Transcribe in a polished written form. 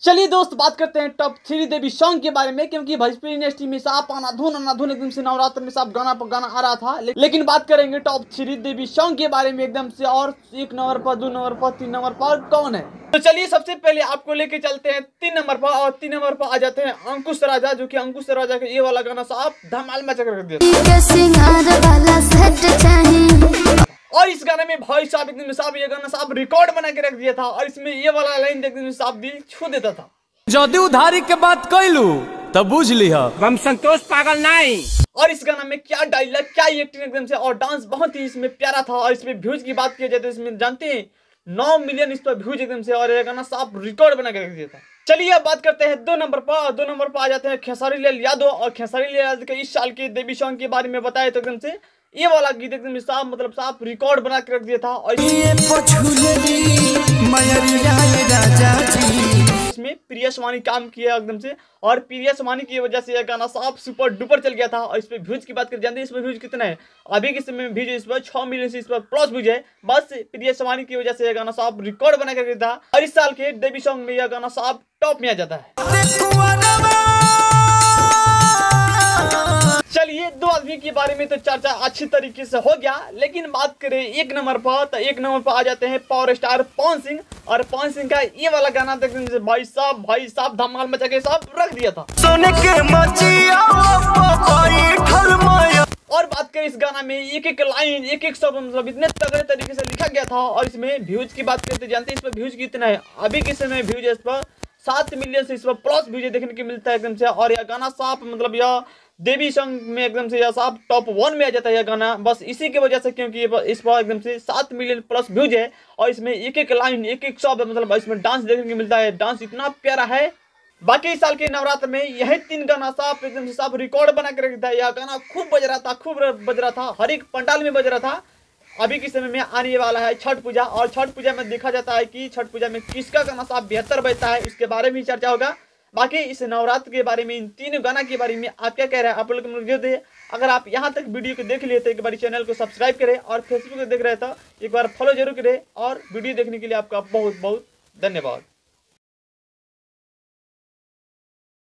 चलिए दोस्त बात करते हैं टॉप 3 देवी सॉन्ग के बारे में, क्योंकि भोजपुरी इंडस्ट्री में साफ अनाधुन एकदम से नवरात्र में साफ गाना पर गाना आ रहा था। लेकिन बात करेंगे टॉप 3 देवी सॉन्ग के बारे में एकदम से, और 1 नंबर पर, 2 नंबर पर, 3 नंबर पर कौन है। तो चलिए सबसे पहले आपको लेके चलते हैं 3 नंबर पर, और 3 नंबर पर आ जाते हैं अंकुश राजा, जो कि अंकुश राजा का ये वाला गाना साफ धमाल मचा कर दिया। और इस गाने में भाई साहब एकदम साहब ये गाना साहब रिकॉर्ड बना के रख दिया था, और इसमें ये वाला लाइन देखने साहब दिल छू देता था। जदि उधारी के बात कैलू तब बुझ लिहा हम संतोष पागल नहीं। और इस गाना में क्या डायलॉग, क्या एक्टिंग एकदम से, और डांस बहुत ही इसमें प्यारा था। और इसमें व्यूज की बात की जाए तो इसमें जानते हैं 9 मिलियन इस पर व्यूज एकदम से, और ये गाना साफ रिकॉर्ड बना के रख दिया था। चलिए अब बात करते हैं 2 नंबर पर। 2 नंबर पर आ जाते हैं खेसारी लाल यादव। और खेसारी लाल यादव के इस साल के देवी सॉन्ग के बारे में बताए तो एकदम से ये वाला गीत एकदम साफ मतलब साफ रिकॉर्ड बना के रख दिया था। और इसमें प्रिया सुमानी काम किया एकदम से, और प्रिया सुमानी की वजह से यह गाना साफ सुपर डुपर चल गया था। और इस पे व्यूज की बात कर जानते हैं इसमें व्यूज कितना है, अभी के समय में व्यूज इस पर 6 मिलियन से इस पर प्लस व्यूज है। बस प्रिया सुमानी की वजह से यह गाना साफ रिकॉर्ड बना कर था, और इस साल के देवी सॉन्ग में यह गाना साफ टॉप में आ जाता है। चलिए 2 आदमी के बारे में तो चर्चा अच्छी तरीके से हो गया, लेकिन बात करें 1 नंबर पर, तो 1 नंबर पर आ जाते हैं पावर स्टार पवन सिंह। और पवन सिंह का ये वाला गाना देखने से भाई साहब धमाल मचा के साहब रख दिया था। सोने के मचिया और बात करें इस गाना में एक लाइन, एक शब्द मतलब इतने तगड़े तरीके से लिखा गया था। और इसमें व्यूज की बात करते जानते हैं इस पर व्यूज कितना है, अभी के समय व्यूज इस पर 7 मिलियन से इस पर प्लस व्यूज देखने को मिलता है एकदम से। और यह गाना साफ मतलब यह देवी सॉन्ग में एकदम से यह साफ टॉप 1 में आ जाता है यह गाना, बस इसी की वजह से, क्योंकि इस पर एकदम से 7 मिलियन प्लस व्यूज है। और इसमें एक लाइन, एक शब्द मतलब इसमें डांस देखने को मिलता है, डांस इतना प्यारा है। बाकी इस साल के नवरात्र में यही 3 गाना साफ एकदम से साफ रिकॉर्ड बना के रखता है। यह गाना खूब बज रहा था, हर एक पंडाल में बज रहा था। अभी के समय में आने वाला है छठ पूजा, और छठ पूजा में देखा जाता है कि छठ पूजा में किसका गाना साफ बेहतर बजता है, उसके बारे में चर्चा होगा। बाकी इस नवरात्र के बारे में, इन 3 गाना के बारे में आप क्या कह रहे हैं, आप लोग मुझे दे। अगर आप यहाँ तक वीडियो को देख लिए तो एक बार चैनल को सब्सक्राइब करें, और फेसबुक पे देख रहे तो एक बार फॉलो जरूर करें। और वीडियो देखने के लिए आपका बहुत बहुत धन्यवाद।